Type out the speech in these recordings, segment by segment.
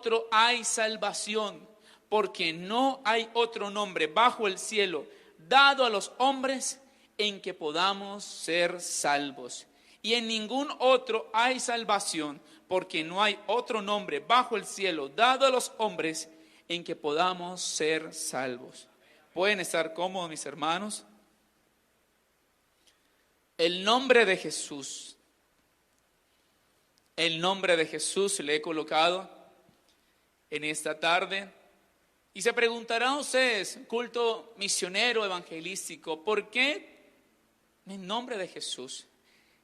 otro hay salvación, porque no hay otro nombre bajo el cielo dado a los hombres en que podamos ser salvos. Y en ningún otro hay salvación, porque no hay otro nombre bajo el cielo dado a los hombres en que podamos ser salvos. ¿Pueden estar cómodos, mis hermanos? El nombre de Jesús. El nombre de Jesús le he colocado en esta tarde. Y se preguntarán ustedes, culto misionero evangelístico, ¿por qué en nombre de Jesús?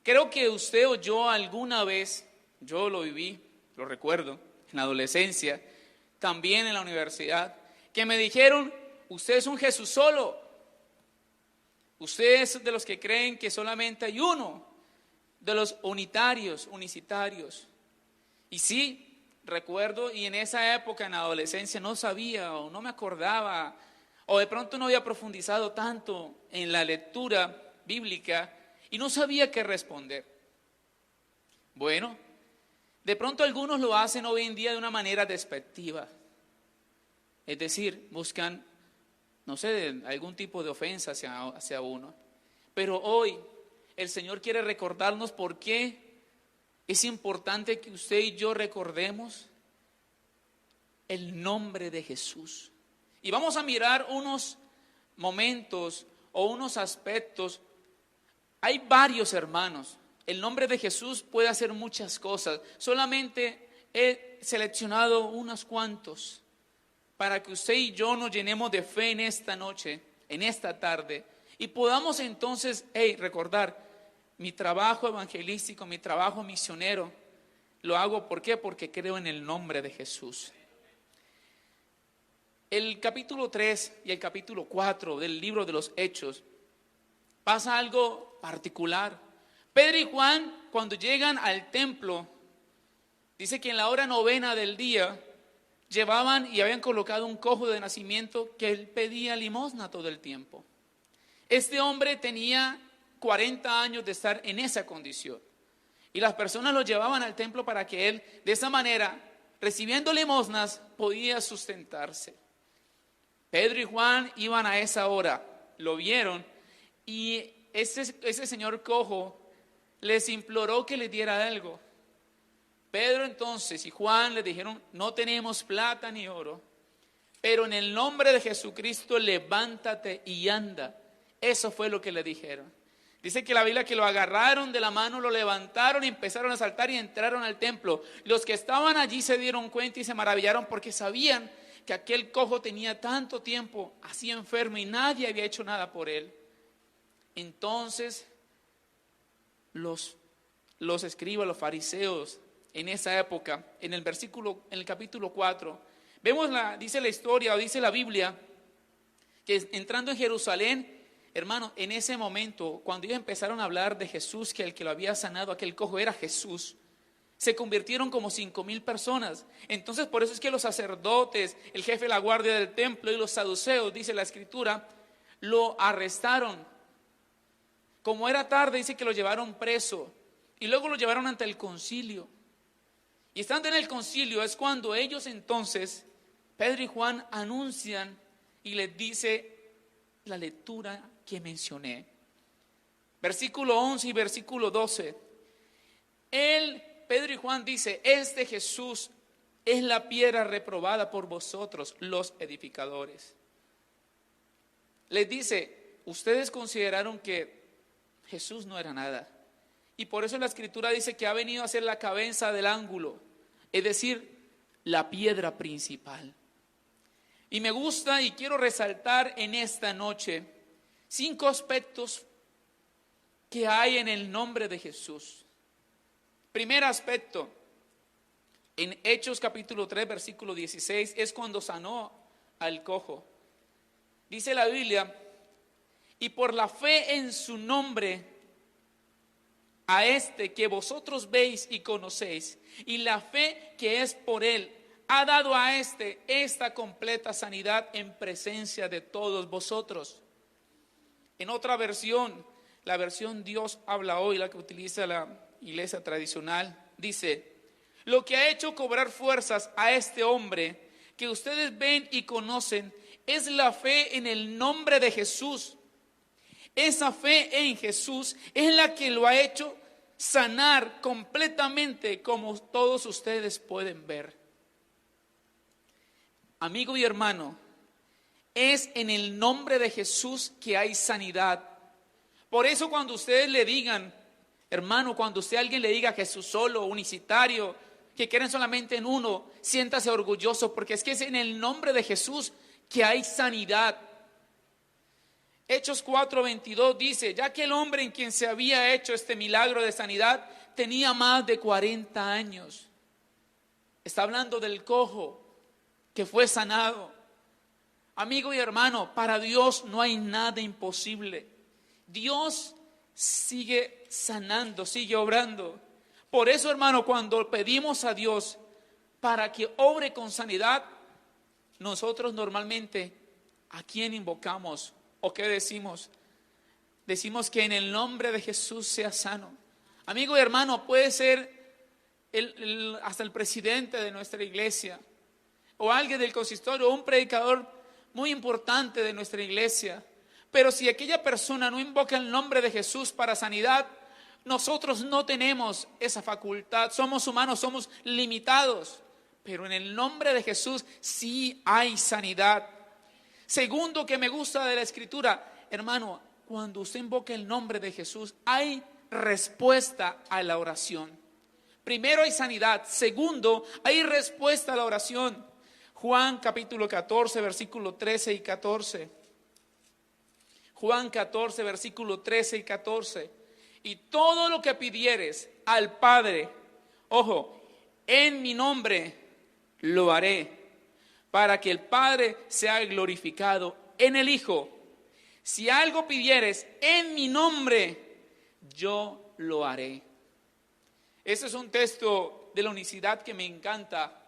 Creo que usted o yo alguna vez, yo lo viví, lo recuerdo, en la adolescencia, también en la universidad, que me dijeron, usted es un Jesús solo. Usted es de los que creen que solamente hay uno, de los unitarios, unicitarios. Y sí, recuerdo, y en esa época, en la adolescencia, no sabía o no me acordaba, o de pronto no había profundizado tanto en la lectura bíblica y no sabía qué responder. Bueno, de pronto algunos lo hacen hoy en día de una manera despectiva. Es decir, buscan, no sé, algún tipo de ofensa hacia uno. Pero hoy el Señor quiere recordarnos por qué es importante que usted y yo recordemos el nombre de Jesús. Y vamos a mirar unos momentos o unos aspectos. Hay varios, hermanos. El nombre de Jesús puede hacer muchas cosas. Solamente he seleccionado unos cuantos para que usted y yo nos llenemos de fe en esta noche, en esta tarde, y podamos entonces recordar mi trabajo evangelístico, mi trabajo misionero. Lo hago, ¿por qué? Porque creo en el nombre de Jesús. El capítulo 3 y el capítulo 4 del libro de los Hechos pasa algo particular. Pedro y Juan, cuando llegan al templo, dice que en la hora novena del día llevaban y habían colocado un cojo de nacimiento que él pedía limosna todo el tiempo. Este hombre tenía 40 años de estar en esa condición. Y las personas lo llevaban al templo para que él, de esa manera, recibiendo limosnas, podía sustentarse. Pedro y Juan iban a esa hora, lo vieron, y ese señor cojo les imploró que le diera algo. Pedro entonces y Juan le dijeron, no tenemos plata ni oro, pero en el nombre de Jesucristo levántate y anda. Eso fue lo que le dijeron. Dice que la Biblia que lo agarraron de la mano, lo levantaron y empezaron a saltar y entraron al templo. Los que estaban allí se dieron cuenta y se maravillaron porque sabían que aquel cojo tenía tanto tiempo así enfermo y nadie había hecho nada por él. Entonces los escribas, los fariseos en esa época, en el capítulo 4, dice la historia o dice la Biblia que entrando en Jerusalén, hermano, en ese momento, cuando ellos empezaron a hablar de Jesús, que el que lo había sanado, aquel cojo era Jesús, se convirtieron como 5,000 personas. Entonces por eso es que los sacerdotes, el jefe de la guardia del templo y los saduceos, dice la escritura, lo arrestaron. Como era tarde, dice que lo llevaron preso y luego lo llevaron ante el concilio. Y estando en el concilio es cuando ellos entonces, Pedro y Juan, anuncian y les dice la lectura que mencioné. Versículo 11 y versículo 12. Pedro y Juan dice, este Jesús es la piedra reprobada por vosotros, los edificadores. Les dice, ustedes consideraron que Jesús no era nada. Y por eso la escritura dice que ha venido a ser la cabeza del ángulo, es decir, la piedra principal. Y me gusta y quiero resaltar en esta noche 5 aspectos que hay en el nombre de Jesús. Primer aspecto, en Hechos capítulo 3, versículo 16, es cuando sanó al cojo. Dice la Biblia, y por la fe en su nombre, a este que vosotros veis y conocéis, y la fe que es por él, ha dado a esta completa sanidad en presencia de todos vosotros. En otra versión, la versión Dios habla hoy, la que utiliza la iglesia tradicional, dice, Lo que ha hecho cobrar fuerzas a este hombre que ustedes ven y conocen es la fe en el nombre de Jesús. Esa fe en Jesús es la que lo ha hecho sanar completamente, como todos ustedes pueden ver. Amigo y hermano, es en el nombre de Jesús que hay sanidad. Por eso cuando ustedes le digan, hermano, cuando usted a alguien le diga Jesús solo, unicitario, que creen solamente en uno, siéntase orgulloso, porque es que es en el nombre de Jesús que hay sanidad. Hechos 4:22 dice, ya que el hombre en quien se había hecho este milagro de sanidad tenía más de 40 años. Está hablando del cojo que fue sanado. Amigo y hermano, para Dios no hay nada imposible. Dios sigue sanando, sigue obrando. Por eso, hermano, cuando pedimos a Dios para que obre con sanidad, nosotros normalmente, ¿a quién invocamos? ¿O qué decimos? Decimos que en el nombre de Jesús sea sano. Amigo y hermano, puede ser hasta el presidente de nuestra iglesia, o alguien del consistorio, o un predicador muy importante de nuestra iglesia. Pero si aquella persona no invoca el nombre de Jesús para sanidad, nosotros no tenemos esa facultad. Somos humanos, somos limitados. Pero en el nombre de Jesús sí hay sanidad. Segundo que me gusta de la Escritura, hermano, cuando usted invoca el nombre de Jesús, hay respuesta a la oración. Primero hay sanidad. Segundo, hay respuesta a la oración. Juan capítulo 14, versículo 13 y 14. Juan 14, versículo 13 y 14. Y todo lo que pidieres al Padre, ojo, en mi nombre lo haré, para que el Padre sea glorificado en el Hijo. Si algo pidieres en mi nombre, yo lo haré. Ese es un texto de la unicidad que me encanta,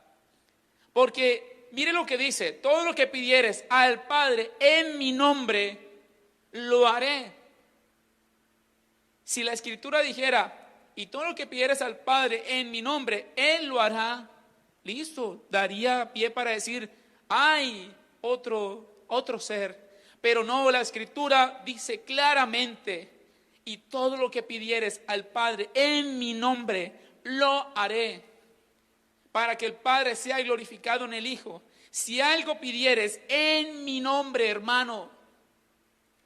porque mire lo que dice, todo lo que pidieres al Padre en mi nombre, lo haré. Si la Escritura dijera, y todo lo que pidieres al Padre en mi nombre, Él lo hará, listo, daría pie para decir, hay otro ser. Pero no, la Escritura dice claramente, y todo lo que pidieres al Padre en mi nombre, lo haré, para que el Padre sea glorificado en el Hijo. Si algo pidieres en mi nombre, hermano,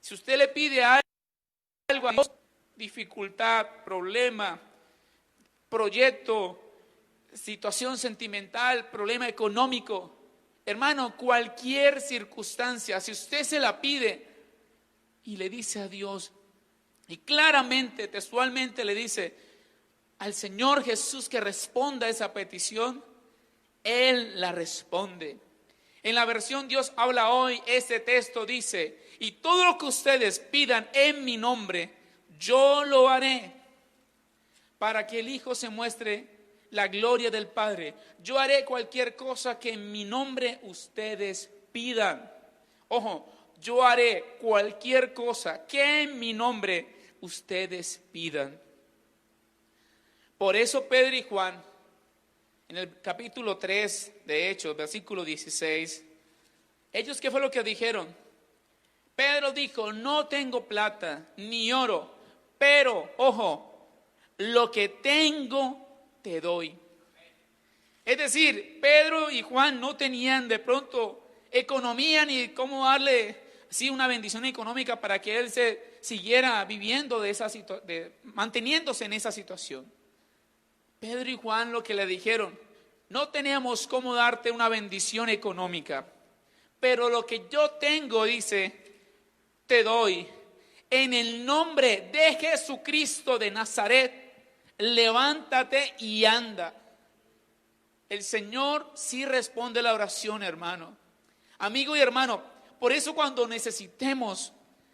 si usted le pide algo a Dios, dificultad, problema, proyecto, situación sentimental, problema económico, hermano, cualquier circunstancia, si usted se la pide y le dice a Dios, y claramente, textualmente le dice al Señor Jesús que responda a esa petición, Él la responde. En la versión Dios habla hoy, este texto dice, y todo lo que ustedes pidan en mi nombre, yo lo haré, para que el Hijo se muestre la gloria del Padre. Yo haré cualquier cosa que en mi nombre ustedes pidan. Ojo, yo haré cualquier cosa que en mi nombre ustedes pidan. Por eso Pedro y Juan, en el capítulo 3 de Hechos, versículo 16, ellos, ¿qué fue lo que dijeron? Pedro dijo, no tengo plata ni oro, pero, ojo, lo que tengo te doy. Es decir, Pedro y Juan no tenían de pronto economía ni cómo darle así una bendición económica para que él se siguiera viviendo manteniéndose en esa situación. Pedro y Juan lo que le dijeron, no teníamos cómo darte una bendición económica, pero lo que yo tengo, dice, te doy. En el nombre de Jesucristo de Nazaret, levántate y anda. El Señor sí responde la oración, hermano. Amigo y hermano, por eso cuando necesitemos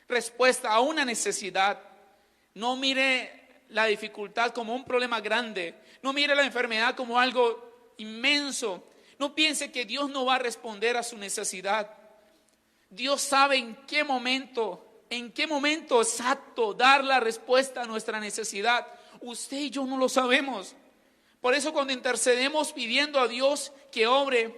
respuesta a una necesidad, no mire la dificultad como un problema grande, no mire la enfermedad como algo inmenso, no piense que Dios no va a responder a su necesidad. Dios sabe en qué momento exacto dar la respuesta a nuestra necesidad. Usted y yo no lo sabemos. Por eso cuando intercedemos pidiendo a Dios que obre,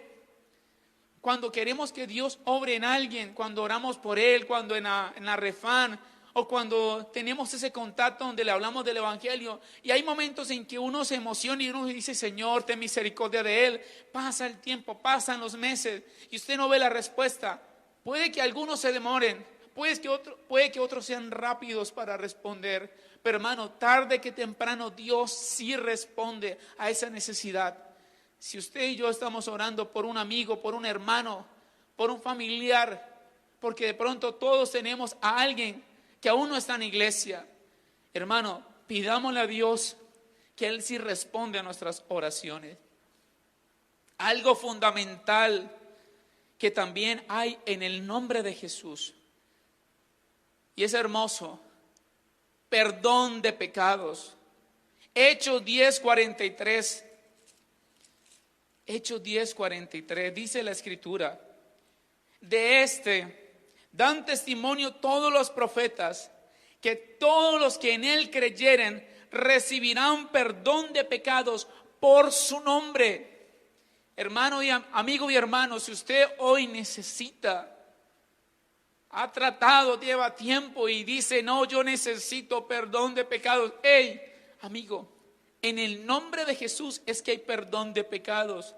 cuando queremos que Dios obre en alguien, cuando oramos por él, cuando en la refán, o cuando tenemos ese contacto donde le hablamos del evangelio, y hay momentos en que uno se emociona y uno dice: Señor, ten misericordia de él. Pasa el tiempo, pasan los meses y usted no ve la respuesta. Puede que algunos se demoren, puede que otros sean rápidos para responder, pero hermano, tarde que temprano Dios sí responde a esa necesidad. Si usted y yo estamos orando por un amigo, por un hermano, por un familiar, porque de pronto todos tenemos a alguien que aún no está en iglesia, hermano, pidámosle a Dios que Él sí responde a nuestras oraciones. Algo fundamental que también hay en el nombre de Jesús, y es hermoso: perdón de pecados. Hechos 10:43. Hechos 10:43, dice la Escritura: de este dan testimonio todos los profetas, que todos los que en él creyeren recibirán perdón de pecados por su nombre. Hermano y amigo y hermano, si usted hoy necesita, ha tratado, lleva tiempo y dice: no, yo necesito perdón de pecados. Hey, amigo, en el nombre de Jesús es que hay perdón de pecados.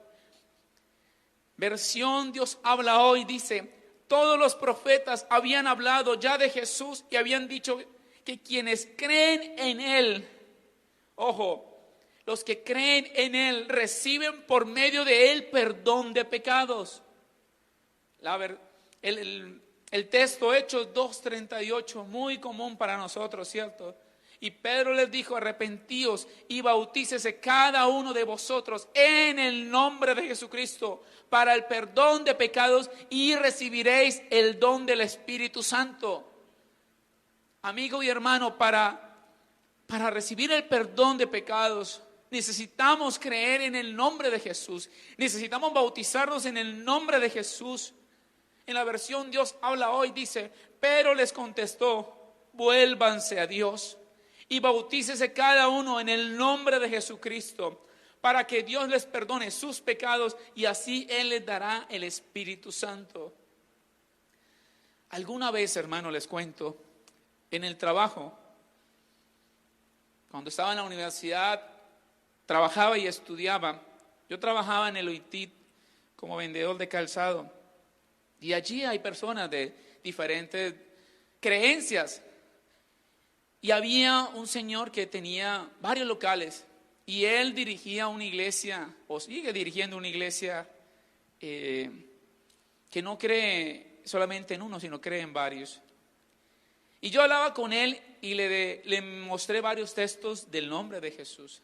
Versión Dios habla hoy dice: todos los profetas habían hablado ya de Jesús y habían dicho que quienes creen en Él, ojo, los que creen en Él reciben por medio de Él perdón de pecados. El texto Hechos 2:38, muy común para nosotros, ¿cierto? Y Pedro les dijo: arrepentíos y bautícese cada uno de vosotros en el nombre de Jesucristo para el perdón de pecados y recibiréis el don del Espíritu Santo. Amigo y hermano, para recibir el perdón de pecados necesitamos creer en el nombre de Jesús. Necesitamos bautizarnos en el nombre de Jesús. En la versión Dios habla hoy dice: pero les contestó: vuélvanse a Dios y bautícese cada uno en el nombre de Jesucristo para que Dios les perdone sus pecados y así Él les dará el Espíritu Santo. Alguna vez, hermano, les cuento, en el trabajo, cuando estaba en la universidad, trabajaba y estudiaba. Yo trabajaba en el OITIT como vendedor de calzado y allí hay personas de diferentes creencias. Y había un señor que tenía varios locales y él dirigía una iglesia, o sigue dirigiendo una iglesia que no cree solamente en uno, sino cree en varios. Y yo hablaba con él y le mostré varios textos del nombre de Jesús.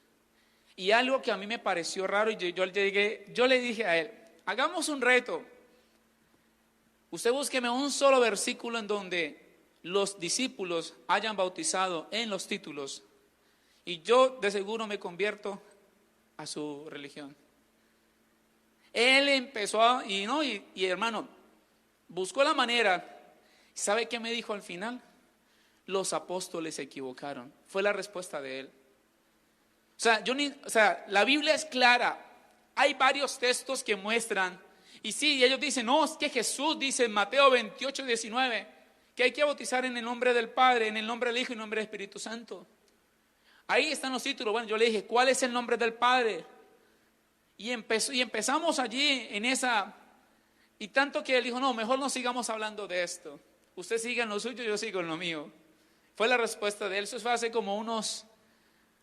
Y algo que a mí me pareció raro, y yo le dije a él: hagamos un reto. Usted búsqueme un solo versículo en donde los discípulos hayan bautizado en los títulos y yo de seguro me convierto a su religión. Él empezó y hermano, buscó la manera. ¿Sabe qué me dijo al final? Los apóstoles se equivocaron. Fue la respuesta de él. O sea, la Biblia es clara. Hay varios textos que muestran. Y sí, ellos dicen: no, es que Jesús dice en Mateo 28:19 que hay que bautizar en el nombre del Padre, en el nombre del Hijo y en el nombre del Espíritu Santo. Ahí están los títulos. Bueno, yo le dije: ¿cuál es el nombre del Padre? Y empezamos allí en esa, y tanto que él dijo: no, mejor no sigamos hablando de esto. Usted siga en lo suyo, yo sigo en lo mío. Fue la respuesta de él. Eso fue hace como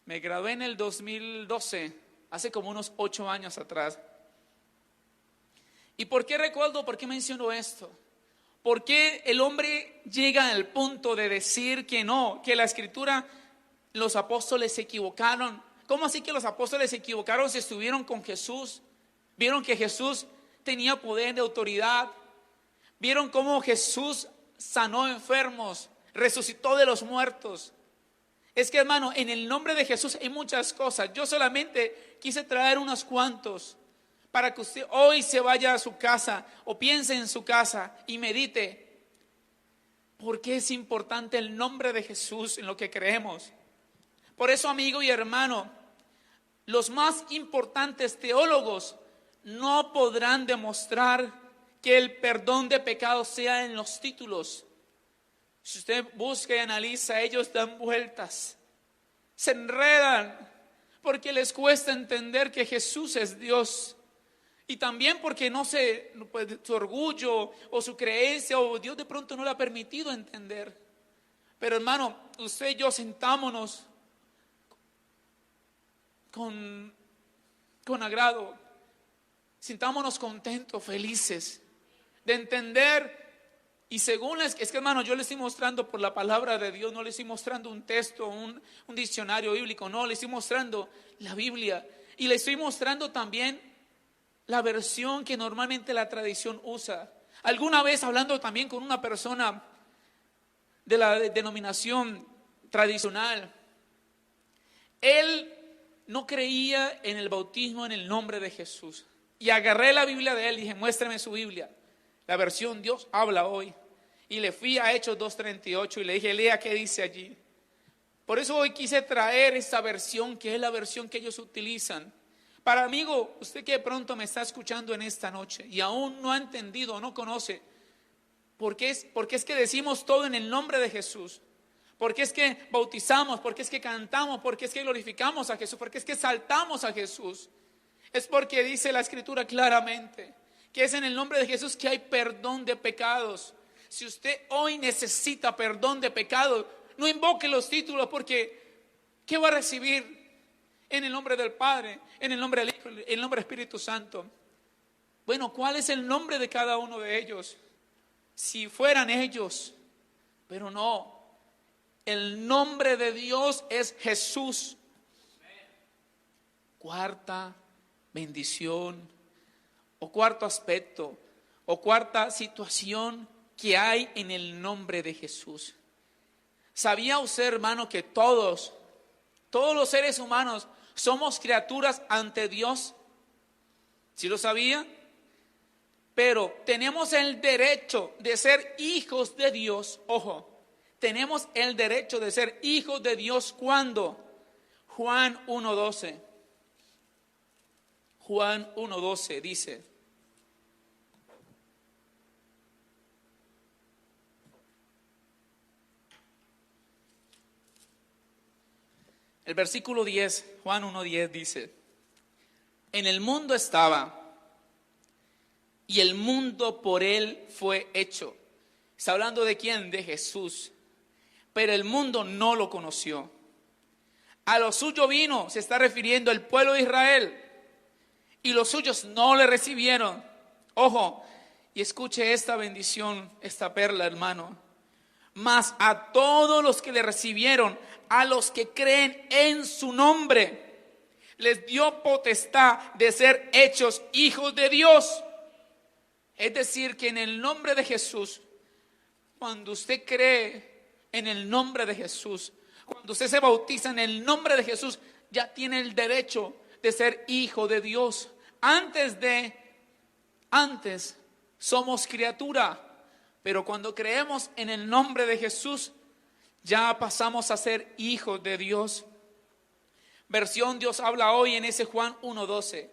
me gradué en el 2012, hace como unos 8 años atrás. ¿Y por qué recuerdo? ¿Por qué menciono esto? ¿Por qué el hombre llega al punto de decir que no, que la Escritura, los apóstoles se equivocaron? ¿Cómo así que los apóstoles se equivocaron si estuvieron con Jesús? Vieron que Jesús tenía poder de autoridad. Vieron cómo Jesús sanó enfermos, resucitó de los muertos. Es que, hermano, en el nombre de Jesús hay muchas cosas. Yo solamente quise traer unos cuantos para que usted hoy se vaya a su casa o piense en su casa y medite. ¿Por qué es importante el nombre de Jesús en lo que creemos? Por eso, amigo y hermano, Los más importantes teólogos no podrán demostrar que el perdón de pecados sea en los títulos. Si usted busca y analiza, ellos dan vueltas, se enredan, porque les cuesta entender que Jesús es Dios. Y también porque pues, su orgullo o su creencia o Dios de pronto no le ha permitido entender. Pero hermano, usted y yo sintámonos con agrado, sintámonos contentos, felices de entender. Y según es que hermano, yo le estoy mostrando por la palabra de Dios, no le estoy mostrando un texto, un diccionario bíblico, no, le estoy mostrando la Biblia. Y le estoy mostrando también la versión que normalmente la tradición usa. Alguna vez hablando también con una persona de la denominación tradicional, él no creía en el bautismo en el nombre de Jesús. Y agarré la Biblia de él y dije, muéstrame su Biblia, la versión Dios habla hoy. Y le fui a Hechos 2:38 y le dije, lea qué dice allí. Por eso hoy quise traer esta versión, que es la versión que ellos utilizan. Para amigo, usted que de pronto me está escuchando en esta noche y aún no ha entendido o no conoce, porque es que decimos todo en el nombre de Jesús. Porque es que bautizamos, porque es que cantamos, porque es que glorificamos a Jesús, porque es que exaltamos a Jesús. Es porque dice la Escritura claramente que es en el nombre de Jesús que hay perdón de pecados. Si usted hoy necesita perdón de pecados, no invoque los títulos, porque ¿qué va a recibir? En el nombre del Padre, en el nombre del Hijo, en el nombre del Espíritu Santo. Bueno, ¿cuál es el nombre de cada uno de ellos? Si fueran ellos, pero no. El nombre de Dios es Jesús. Cuarta bendición, o cuarto aspecto, o cuarta situación que hay en el nombre de Jesús. ¿Sabía usted, hermano, que todos los seres humanos somos criaturas ante Dios? ¿Sí lo sabía? Pero tenemos el derecho de ser hijos de Dios. Ojo, tenemos el derecho de ser hijos de Dios cuando Juan 1:12. Juan 1:12 dice: el versículo 10, Juan 1:10 dice: en el mundo estaba, y el mundo por él fue hecho. Está hablando de quién, de Jesús. Pero el mundo no lo conoció. A lo suyo vino, se está refiriendo al pueblo de Israel, y los suyos no le recibieron. Ojo, y escuche esta bendición, esta perla, hermano. Mas a todos los que le recibieron, a los que creen en su nombre, les dio potestad de ser hechos hijos de Dios. Es decir, que en el nombre de Jesús, cuando usted cree en el nombre de Jesús, cuando usted se bautiza en el nombre de Jesús, ya tiene el derecho de ser hijo de Dios. Antes somos criatura, pero cuando creemos en el nombre de Jesús, ya pasamos a ser hijos de Dios. Versión Dios habla hoy en ese Juan 1:12.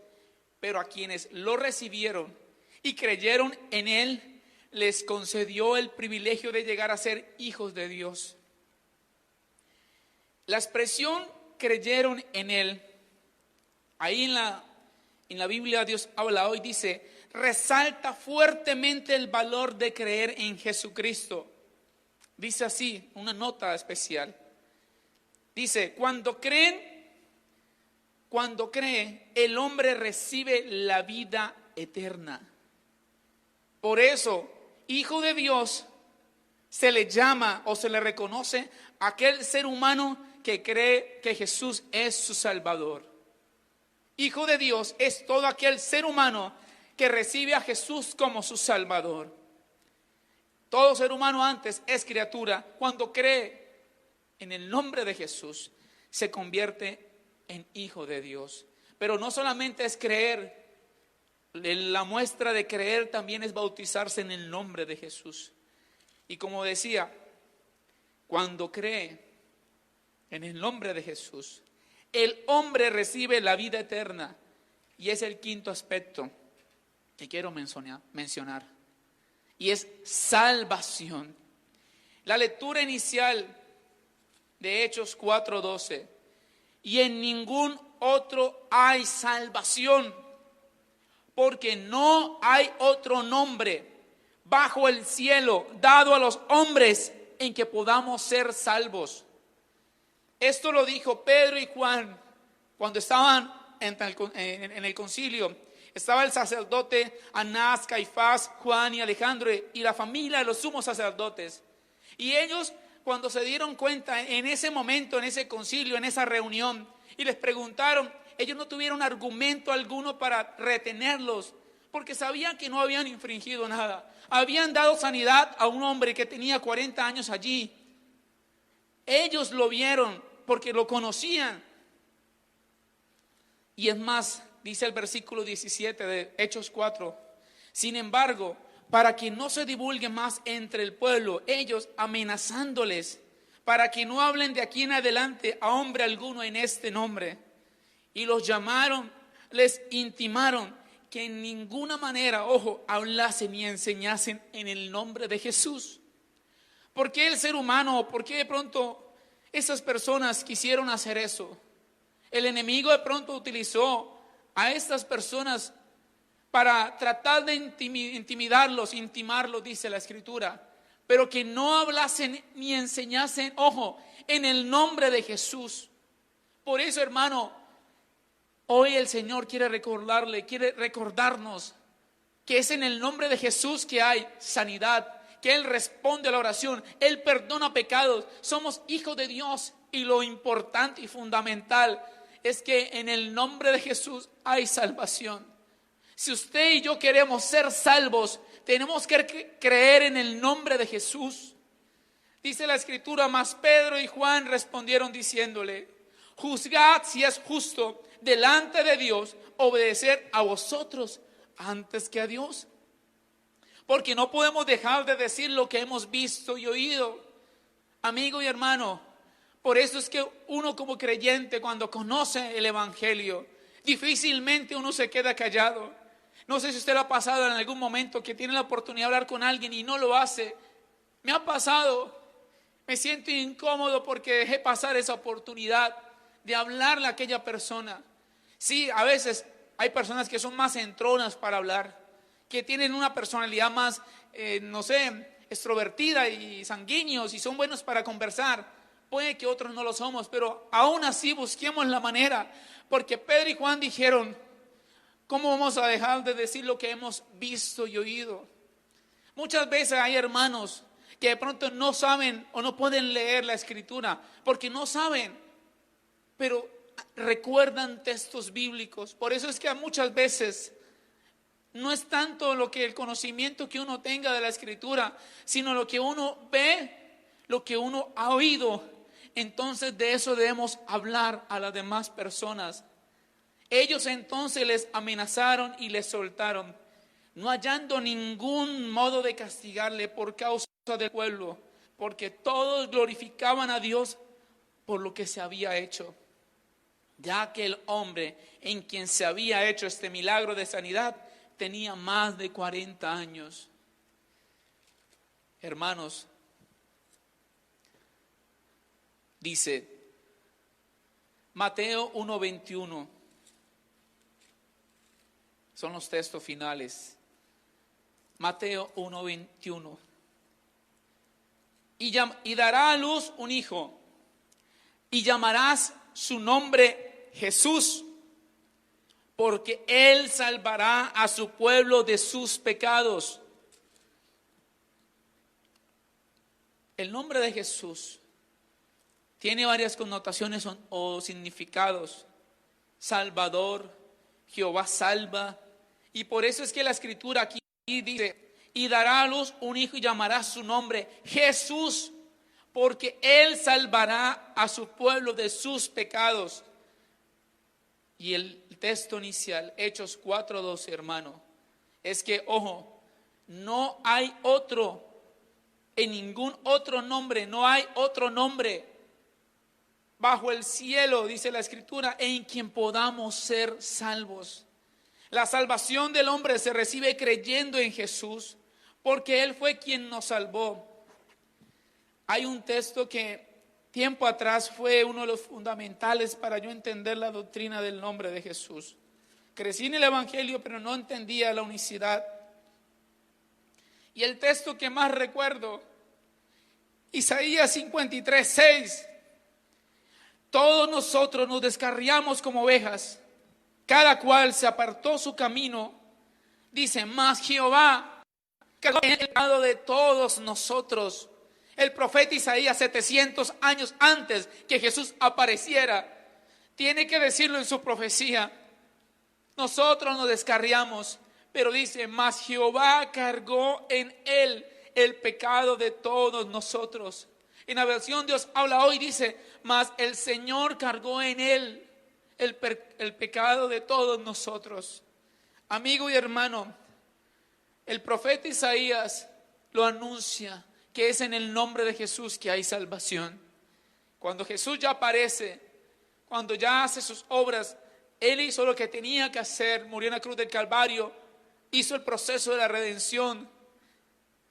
Pero a quienes lo recibieron y creyeron en él, les concedió el privilegio de llegar a ser hijos de Dios. La expresión creyeron en él, ahí en la Biblia Dios habla hoy, dice, resalta fuertemente el valor de creer en Jesucristo. Dice así, una nota especial. Dice, cuando cree, el hombre recibe la vida eterna. Por eso, hijo de Dios se le llama o se le reconoce a aquel ser humano que cree que Jesús es su Salvador. Hijo de Dios es todo aquel ser humano que recibe a Jesús como su Salvador. Todo ser humano antes es criatura. Cuando cree en el nombre de Jesús, se convierte en hijo de Dios. Pero no solamente es creer, la muestra de creer también es bautizarse en el nombre de Jesús. Y como decía, cuando cree en el nombre de Jesús, el hombre recibe la vida eterna. Y es el quinto aspecto que quiero mencionar. Y es salvación. La lectura inicial de Hechos 4:12. Y en ningún otro hay salvación, porque no hay otro nombre bajo el cielo dado a los hombres en que podamos ser salvos. Esto lo dijo Pedro y Juan cuando estaban en el concilio. Estaba el sacerdote Anás, Caifás, Juan y Alejandro y la familia de los sumos sacerdotes. Y ellos, cuando se dieron cuenta en ese momento, en ese concilio, en esa reunión, y les preguntaron, ellos no tuvieron argumento alguno para retenerlos, porque sabían que no habían infringido nada. Habían dado sanidad a un hombre que tenía 40 años allí. Ellos lo vieron porque lo conocían. Y es más, dice el versículo 17 de Hechos 4, sin embargo, para que no se divulgue más entre el pueblo, ellos amenazándoles, para que no hablen de aquí en adelante a hombre alguno en este nombre. Y los llamaron, les intimaron que en ninguna manera, hablasen ni enseñasen en el nombre de Jesús. ¿Por qué el ser humano, por qué de pronto esas personas quisieron hacer eso? El enemigo de pronto utilizó a estas personas para tratar de intimidarlos, intimarlos, dice la Escritura, pero que no hablasen ni enseñasen, en el nombre de Jesús. Por eso, hermano, hoy el Señor quiere recordarnos que es en el nombre de Jesús que hay sanidad, que Él responde a la oración, Él perdona pecados, somos hijos de Dios, y lo importante y fundamental es que en el nombre de Jesús hay salvación. Si usted y yo queremos ser salvos, tenemos que creer en el nombre de Jesús. Dice la Escritura, mas Pedro y Juan respondieron diciéndole, juzgad si es justo delante de Dios obedecer a vosotros antes que a Dios. Porque no podemos dejar de decir lo que hemos visto y oído. Amigo y hermano, por eso es que uno como creyente, cuando conoce el Evangelio, difícilmente uno se queda callado. No sé si usted lo ha pasado en algún momento que tiene la oportunidad de hablar con alguien y no lo hace. Me ha pasado. Me siento incómodo porque dejé pasar esa oportunidad de hablarle a aquella persona. Sí, a veces hay personas que son más entronas para hablar, que tienen una personalidad más, extrovertida y sanguíneos y son buenos para conversar. Puede que otros no lo somos, pero aún así busquemos la manera, porque Pedro y Juan dijeron, ¿cómo vamos a dejar de decir lo que hemos visto y oído? Muchas veces hay hermanos que de pronto no saben o no pueden leer la Escritura, porque no saben, pero recuerdan textos bíblicos. Por eso es que muchas veces no es tanto el conocimiento que uno tenga de la Escritura, sino lo que uno ve, lo que uno ha oído. Entonces de eso debemos hablar a las demás personas. Ellos entonces les amenazaron y les soltaron, no hallando ningún modo de castigarle por causa del pueblo, porque todos glorificaban a Dios por lo que se había hecho, ya que el hombre en quien se había hecho este milagro de sanidad tenía más de 40 años. Hermanos, dice Mateo 1:21, son los textos finales. Mateo 1:21. Y dará a luz un hijo, y llamarás su nombre Jesús, porque él salvará a su pueblo de sus pecados. El nombre de Jesús tiene varias connotaciones o significados. Salvador, Jehová salva. Y por eso es que la Escritura aquí dice, y dará a luz un hijo y llamará su nombre Jesús, porque él salvará a su pueblo de sus pecados. Y el texto inicial, Hechos 4:12, hermano, es que, no hay otro, en ningún otro nombre, no hay otro nombre bajo el cielo, dice la Escritura, en quien podamos ser salvos. La salvación del hombre se recibe creyendo en Jesús, porque Él fue quien nos salvó. Hay un texto que tiempo atrás fue uno de los fundamentales para yo entender la doctrina del nombre de Jesús. Crecí en el Evangelio, pero no entendía la unicidad. Y el texto que más recuerdo, Isaías 53:6. Todos nosotros nos descarriamos como ovejas, cada cual se apartó su camino. Dice, mas Jehová cargó en el pecado de todos nosotros. El profeta Isaías, 700 años antes que Jesús apareciera, tiene que decirlo en su profecía. Nosotros nos descarriamos, pero dice, mas Jehová cargó en él el pecado de todos nosotros. En la versión Dios habla hoy, dice, mas el Señor cargó en él el pecado de todos nosotros. Amigo y hermano, el profeta Isaías lo anuncia, que es en el nombre de Jesús que hay salvación. Cuando Jesús ya aparece, cuando ya hace sus obras, Él hizo lo que tenía que hacer, murió en la cruz del Calvario, hizo el proceso de la redención,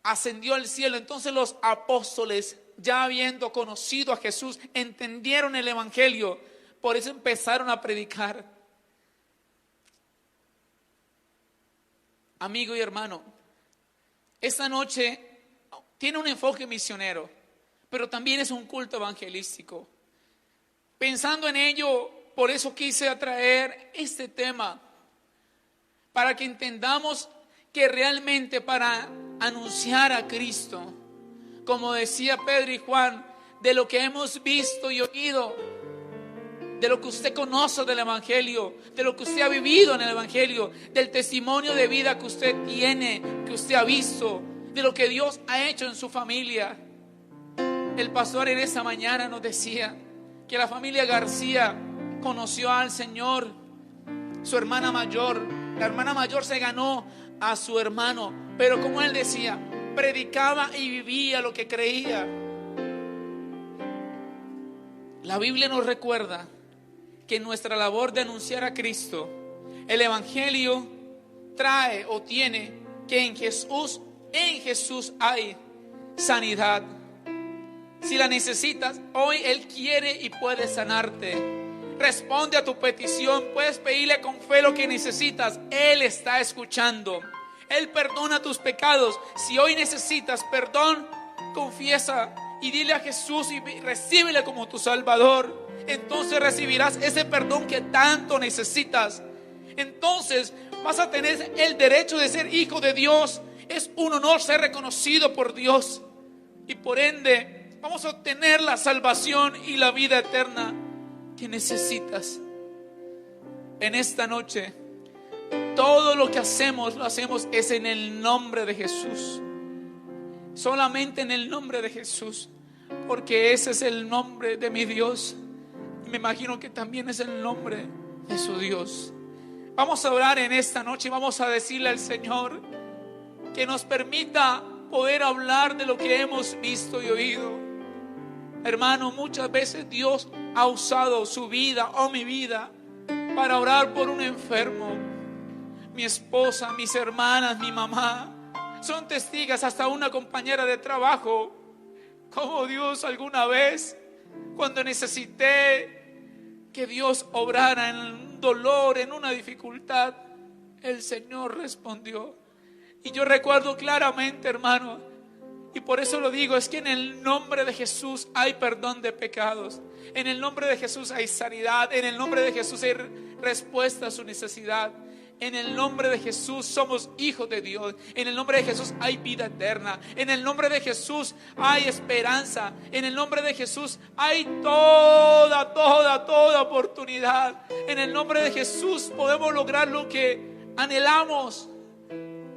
ascendió al cielo. Entonces los apóstoles, ya habiendo conocido a Jesús, entendieron el Evangelio, por eso empezaron a predicar. Amigo y hermano, esta noche tiene un enfoque misionero, pero también es un culto evangelístico. Pensando en ello, por eso quise atraer este tema, para que entendamos que realmente para anunciar a Cristo, como decía Pedro y Juan, de lo que hemos visto y oído, de lo que usted conoce del Evangelio, de lo que usted ha vivido en el Evangelio, del testimonio de vida que usted tiene, que usted ha visto, de lo que Dios ha hecho en su familia. El pastor en esa mañana nos decía que la familia García conoció al Señor. Su hermana mayor, la hermana mayor se ganó a su hermano, pero como él decía, predicaba y vivía lo que creía. La Biblia nos recuerda que nuestra labor de anunciar a Cristo, el Evangelio trae o tiene que en Jesús hay sanidad. Si la necesitas, hoy Él quiere y puede sanarte. Responde a tu petición, puedes pedirle con fe lo que necesitas. Él está escuchando. Él perdona tus pecados. Si hoy necesitas perdón, confiesa y dile a Jesús y recíbele como tu Salvador. Entonces recibirás ese perdón que tanto necesitas. Entonces vas a tener el derecho de ser hijo de Dios. Es un honor ser reconocido por Dios. Y por ende vamos a obtener la salvación y la vida eterna que necesitas. En esta noche, todo lo que hacemos, lo hacemos es en el nombre de Jesús. Solamente en el nombre de Jesús. Porque ese es el nombre de mi Dios. Me imagino que también es el nombre de su Dios. Vamos a orar en esta noche y vamos a decirle al Señor que nos permita poder hablar de lo que hemos visto y oído. Hermano, muchas veces Dios ha usado su vida o mi vida para orar por un enfermo. Mi esposa, mis hermanas, mi mamá son testigos, hasta una compañera de trabajo, como Dios alguna vez, cuando necesité que Dios obrara en un dolor, en una dificultad, el Señor respondió. Y yo recuerdo claramente, hermano, y por eso lo digo, es que en el nombre de Jesús hay perdón de pecados. En el nombre de Jesús hay sanidad. En el nombre de Jesús hay respuesta a su necesidad. En el nombre de Jesús somos hijos de Dios. En el nombre de Jesús hay vida eterna. En el nombre de Jesús hay esperanza. En el nombre de Jesús hay toda oportunidad. En el nombre de Jesús podemos lograr lo que anhelamos,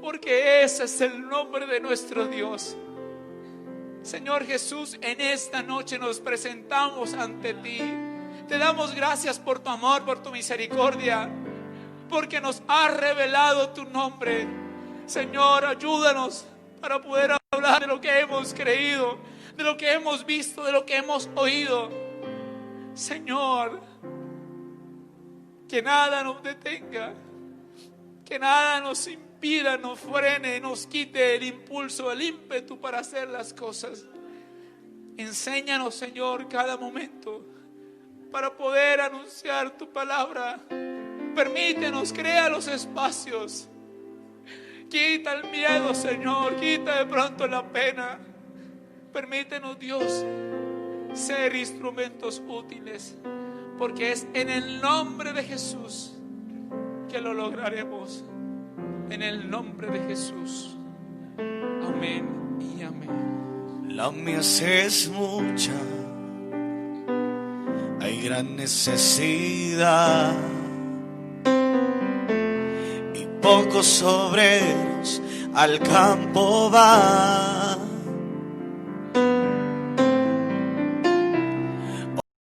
porque ese es el nombre de nuestro Dios. Señor Jesús, en esta noche nos presentamos ante ti. Te damos gracias por tu amor, por tu misericordia, porque nos has revelado tu nombre. Señor, ayúdanos para poder hablar de lo que hemos creído, de lo que hemos visto, de lo que hemos oído. Señor, que nada nos detenga, que nada nos impida, nos frene, nos quite el impulso, el ímpetu para hacer las cosas. Enséñanos, Señor, cada momento para poder anunciar tu palabra. Permítenos, crea los espacios. Quita el miedo, Señor, quita de pronto la pena. Permítenos, Dios, ser instrumentos útiles, porque es en el nombre de Jesús que lo lograremos. En el nombre de Jesús. Amén y amén. La mies es mucha, hay gran necesidad y pocos obreros al campo van.